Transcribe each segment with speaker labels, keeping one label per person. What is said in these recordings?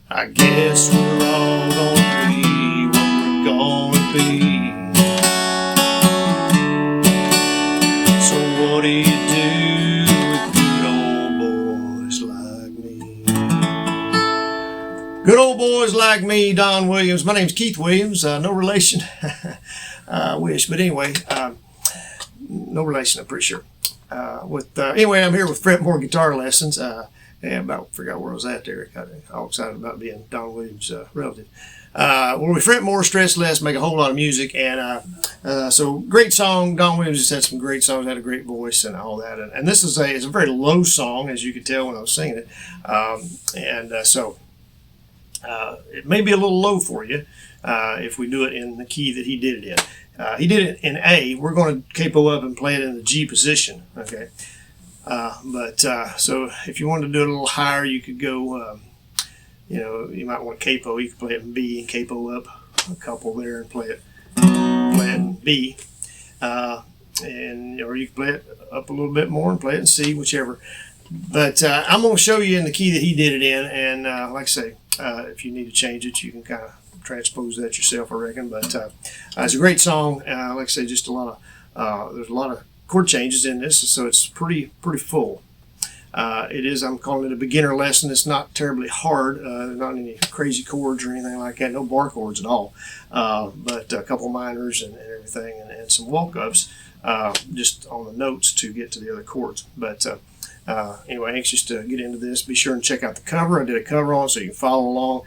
Speaker 1: I guess we're all gonna be what we're gonna be. So what do you do with good old boys like me? Good old boys like me, Don Williams. My name's Keith Williams. No relation. I wish, but anyway, no relation, I'm pretty sure. Anyway, I'm here with Fretmore Guitar Lessons. Forgot where I was at there. Got all excited about being Don Williams' relative. Where we fret more, stress less, make a whole lot of music, and so great song. Don Williams just had some great songs, had a great voice and all that. And this is it's a very low song, as you could tell when I was singing it, so it may be a little low for you if we do it in the key that he did it in. He did it in A. We're going to capo up and play it in the G position. Okay. So if you wanted to do it a little higher, you could go, you might want capo. You could play it in B and capo up a couple there and play it in B. Or you could play it up a little bit more and play it in C, whichever. But I'm going to show you in the key that he did it in. And like I say, if you need to change it, you can kind of transpose that yourself, I reckon. But it's a great song. Like I say, just a lot of, there's a lot of chord changes in this, so it's pretty full. It is, I'm calling it a beginner lesson. It's not terribly hard, not any crazy chords or anything like that, no bar chords at all, but a couple minors and everything, and some walk-ups just on the notes to get to the other chords. But anyway, anxious to get into this. Be sure and check out the cover. I did a cover on it so you can follow along,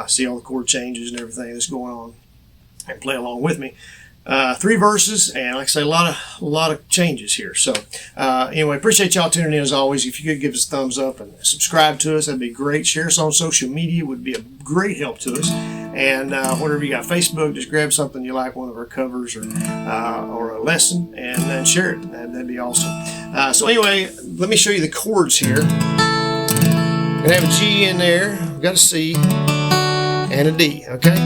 Speaker 1: see all the chord changes and everything that's going on, and play along with me. 3 verses, and like I say, a lot of changes here. So anyway, appreciate y'all tuning in as always. If you could give us a thumbs up and subscribe to us, that'd be great. Share us on social media would be a great help to us. And whatever you got, Facebook, just grab something you like, one of our covers or a lesson, and then share it. That'd be awesome. So anyway, let me show you the chords here. Gonna have a G in there. We've got a C and a D. Okay.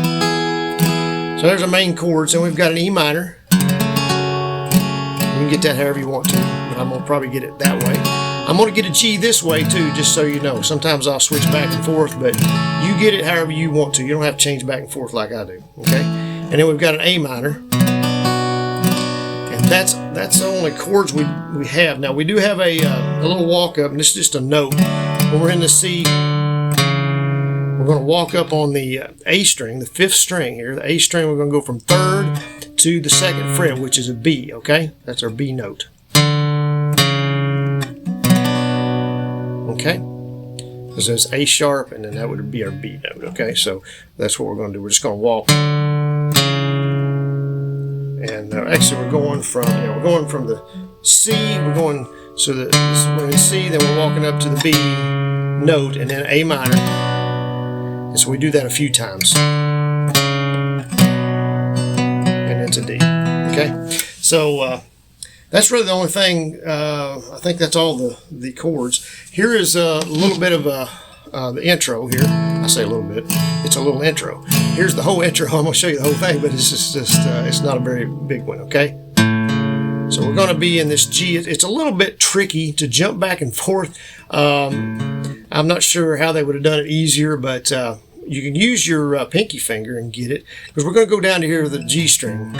Speaker 1: So there's our main chords, and we've got an E minor. You can get that however you want to, but I'm going to probably get it that way. I'm going to get a G this way too, just so you know. Sometimes I'll switch back and forth, but you get it however you want to. You don't have to change back and forth like I do, okay? And then we've got an A minor. And that's the only chords we have. Now, we do have a little walk-up, and this is just a note. When we're in the C, we're going to walk up on the A string, the 5th string here. The A string, we're going to go from 3rd to the 2nd fret, which is a B, okay? That's our B note. Okay? Because there's A sharp, and then that would be our B note, okay? So that's what we're going to do. We're just going to walk. And actually, we're going from the C, we're in C, then we're walking up to the B note, and then A minor. And so we do that a few times. And it's a D. Okay? So that's really the only thing. I think that's all the chords. Here is a little bit of the intro here. I say a little bit. It's a little intro. Here's the whole intro. I'm going to show you the whole thing, but it's just it's not a very big one, okay? So we're going to be in this G. It's a little bit tricky to jump back and forth. I'm not sure how they would have done it easier, but you can use your pinky finger and get it, because we're going to go down to here to the G string.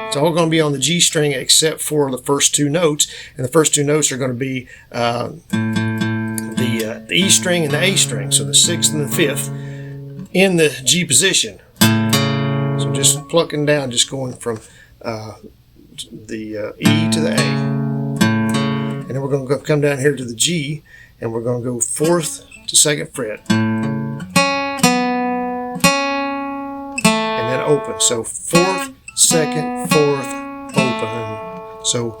Speaker 1: It's all going to be on the G string except for the first 2 notes, and the first 2 notes are going to be the E string and the A string, so the 6th and the 5th in the G position. So just plucking down, just going from the E to the A. And then we're going to come down here to the G, and we're going to go 4th to 2nd fret. And then open. So 4th, 2nd, 4th, open. So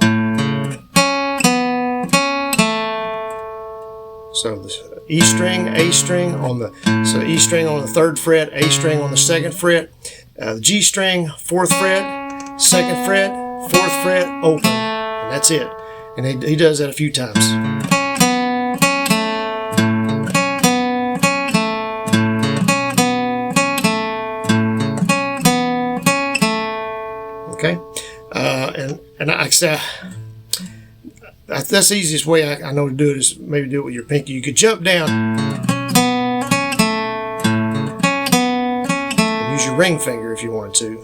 Speaker 1: the E string, A string on the E string on the 3rd fret, A string on the 2nd fret, the G string, 4th fret, 2nd fret, 4th fret, open. And that's it. And he does that a few times. Okay, and I that's the easiest way I know to do it, is maybe do it with your pinky. You could jump down and use your ring finger if you wanted to.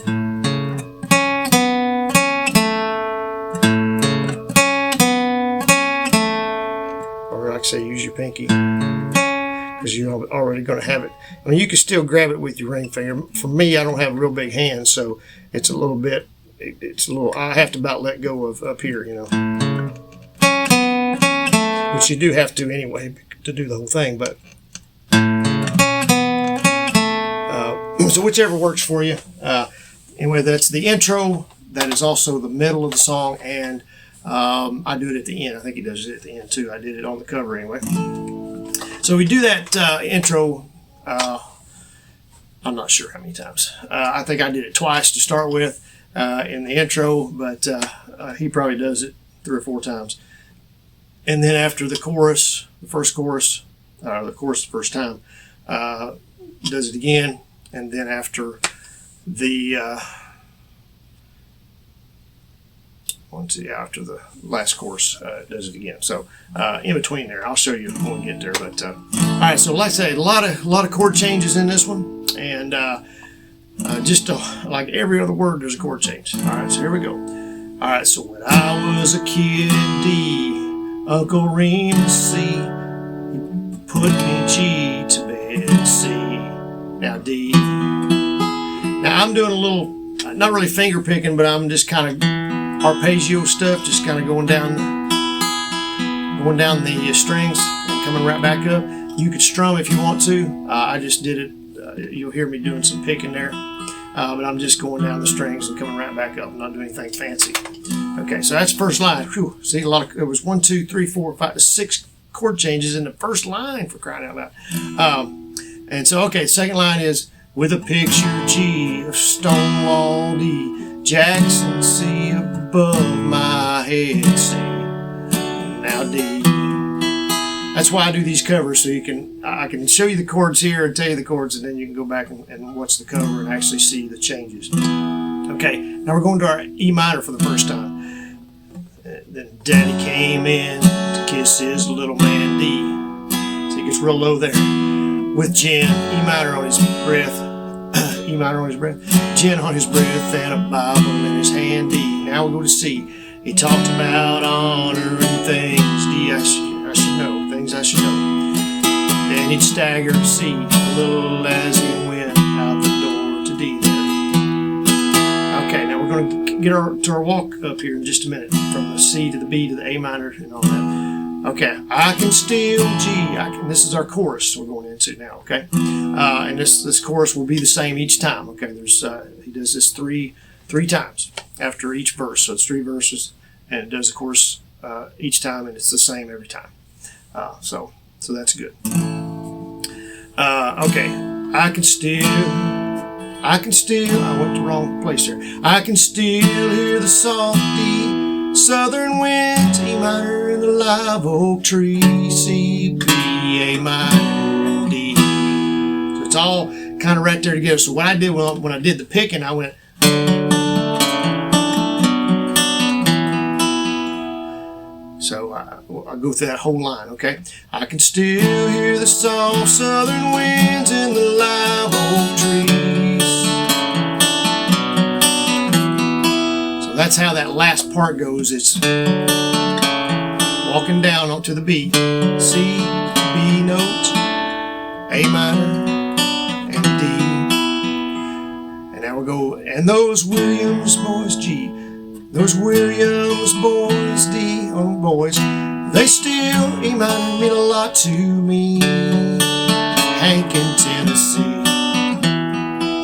Speaker 1: Or like I say, use your pinky, because you're already going to have it. I mean, you can still grab it with your ring finger. For me, I don't have real big hands, so it's a little bit, I have to about let go of up here, you know. Which you do have to anyway to do the whole thing, but so whichever works for you. Anyway, that's the intro. That is also the middle of the song, and I do it at the end. I think he does it at the end too. I did it on the cover anyway. So we do that intro, I'm not sure how many times. I think I did it twice to start with in the intro, but he probably does it 3 or 4 times. And then after the chorus, the first chorus, the first time, does it again. And then after the after the last chorus, does it again. So in between there, I'll show you when we get there. But all right, so like I say, a lot of chord changes in this one, and just like every other word, there's a chord change. All right, so here we go. All right, so when I was a kid in D, Uncle Remus C, he put me G to bed C. Now D. Now I'm doing a little, not really finger picking, but I'm just kind of arpeggio stuff, just kind of going down the strings and coming right back up. You could strum if you want to. I just did it. You'll hear me doing some picking there, but I'm just going down the strings and coming right back up. I'm not doing anything fancy. Okay, so that's the first line. Whew. See, it was 1, 2, 3, 4, 5, 6 chord changes in the first line, for crying out loud. And so, okay, second line is with a picture G of Stonewall D, Jackson C above my head C. Now D. That's why I do these covers, so I can show you the chords here and tell you the chords, and then you can go back and watch the cover and actually see the changes. Okay, now we're going to our E minor for the first time. Then Daddy came in to kiss his little man D. So he gets real low there. With gin, E minor on his breath, E minor on his breath, gin on his breath, and a Bible in his hand D. Now we go to C. He talked about honor and things D. I should know, things I should know. Then he'd stagger to C a little as he went out the door to D there. Okay, now we're going to get to our walk up here in just a minute, from the C to the B to the A minor and all that. Okay, I can still G. This is our chorus we're going into now. Okay, and this chorus will be the same each time. Okay, he does this three times after each verse, so it's 3 verses, and it does the chorus each time, and it's the same every time. So that's good. Okay, I went the wrong place here. I can still hear the soft D, southern wind, E minor in the live oak tree, C, B, A minor, D. So it's all kind of right there together. So what I did when I did the picking, I went. So I'll go through that whole line, okay? I can still hear the soft southern winds in the live oak trees. So that's how that last part goes. It's walking down onto the B. C, B note, A minor, and D. And now we'll go, and those Williams boys, G. Those Williams boys, D, oh boys, they still, E minor, mean a lot to me. Hank in Tennessee.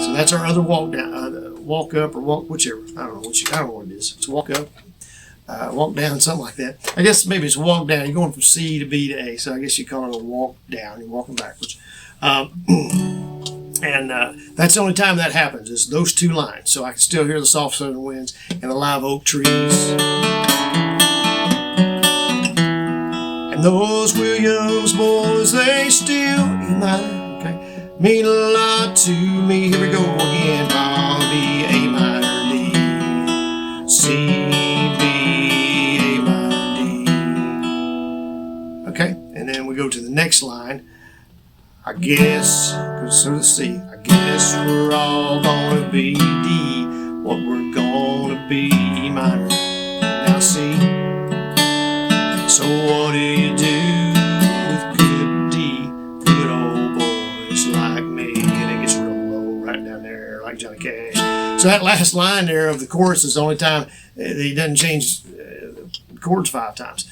Speaker 1: So that's our other walk down, walk up or walk, whichever. I don't know what it is. It's walk up, walk down, something like that. I guess maybe it's walk down. You're going from C to B to A, so I guess you call it a walk down. You're walking backwards. And that's the only time that happens, is those 2 lines. So I can still hear the soft southern winds and the live oak trees. And those Williams boys, they still, E minor, okay, mean a lot to me. Here we go again. I'll be A minor, D, C, B, A minor, D. next line, I guess, goes to the C, I guess we're all gonna be D, what we're gonna be E minor. Now C, so what do you do with good D, good old boys like me? And it gets real low right down there like Johnny Cash. So that last line there of the chorus is the only time that he doesn't change chords 5 times.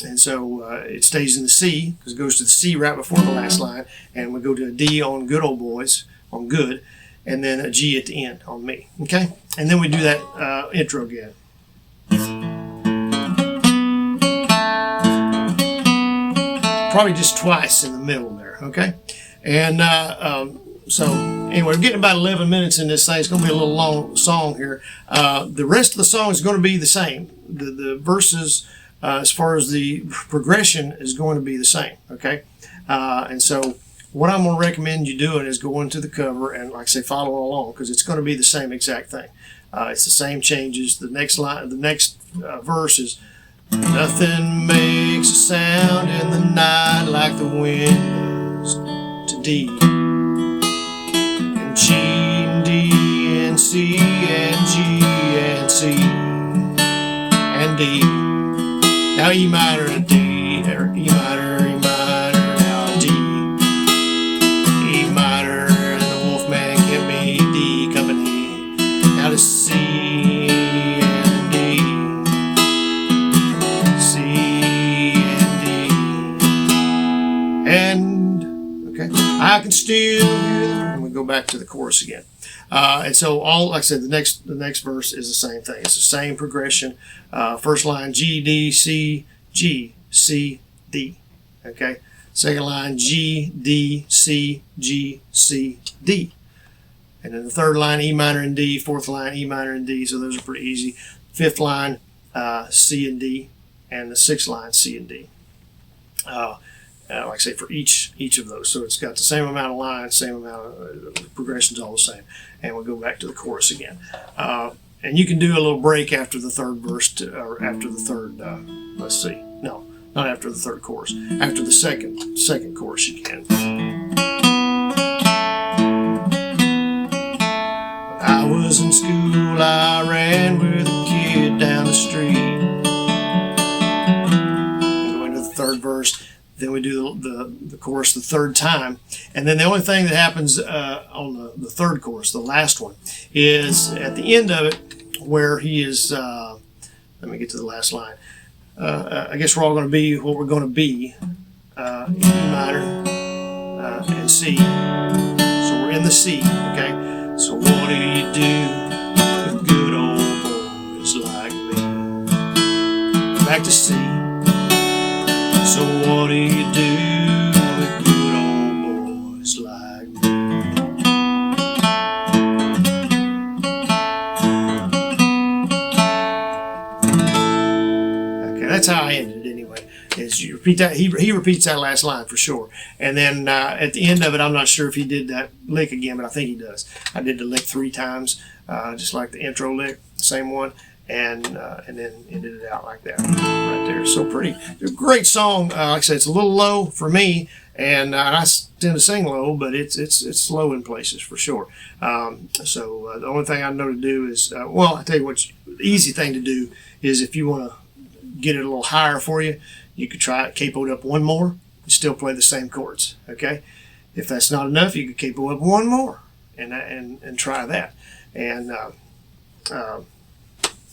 Speaker 1: And so it stays in the C, because it goes to the C right before the last line, and we go to a D on good old boys, on good, and then a G at the end on me. Okay? And then we do that intro again. Probably just twice in the middle there. Okay? And so anyway, we're getting about 11 minutes in this thing. It's going to be a little long song here. The rest of the song is going to be the same. The verses, as far as the progression, is going to be the same. Okay, and so what I'm going to recommend you doing is going to the cover and, like I say, follow along, because it's going to be the same exact thing. It's the same changes. The next line, the next verse is, nothing makes a sound in the night like the wind does, to D. G and D and C and G and C and D. Now E minor and D, or E minor, now D. E minor and the Wolfman give me D company. Now to C and D. C and D. And, okay, I can still hear them. Go back to the chorus again, and so all, like I said, the next verse is the same thing. It's the same progression. First line G D C G C D. Okay. Second line G D C G C D, and then the third line E minor and D. Fourth line E minor and D. So those are pretty easy. Fifth line C and D, and the sixth line C and D. Like I say, for each of those. So it's got the same amount of lines, same amount of progressions, all the same. And we'll go back to the chorus again. And you can do a little break after the third verse, or after the third, let's see. No, not after the third chorus. After the second chorus you can. I was in school, I ran with a kid down the street. Go into the third verse. Then we do the chorus the third time. And then the only thing that happens on the third chorus, the last one, is at the end of it where he is, let me get to the last line. I guess we're all going to be what we're going to be, E minor and C. So we're in the C, okay? So what do you do with good old boys like me? Back to C. So what do you do with good old boys like me? Okay, that's how I ended it anyway. Is you repeat that, he repeats that last line for sure. And then at the end of it, I'm not sure if he did that lick again, but I think he does. I did the lick 3 times, just like the intro lick, same one. And then ended it out like that right there. So pretty, great song. Like I said, it's a little low for me, and I tend to sing low, but it's low in places for sure. So the only thing I know to do is, well, I tell you what, the easy thing to do is if you want to get it a little higher for you, you could try it capoed up 1 more and still play the same chords. Okay, if that's not enough, you could capo up 1 more and try that, and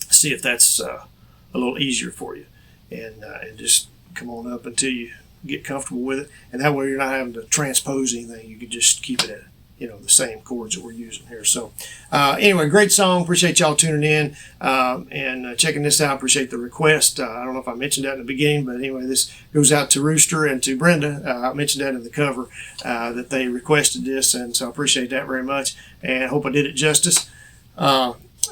Speaker 1: see if that's a little easier for you, and just come on up until you get comfortable with it, and that way you're not having to transpose anything. You can just keep it at the same chords that we're using here. So anyway, great song. Appreciate y'all tuning in and checking this out. Appreciate the request. I don't know if I mentioned that in the beginning, but anyway, this goes out to Rooster and to Brenda. I mentioned that in the cover that they requested this, and so I appreciate that very much, and I hope I did it justice.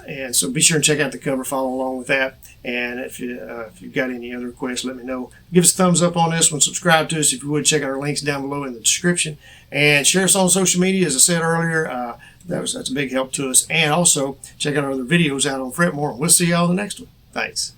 Speaker 1: And so be sure and check out the cover, follow along with that. And if you've got any other requests, let me know. Give us a thumbs up on this one. Subscribe to us if you would. Check out our links down below in the description. And share us on social media. As I said earlier, that's a big help to us. And also check out our other videos out on Fretmore. We'll see y'all in the next one. Thanks.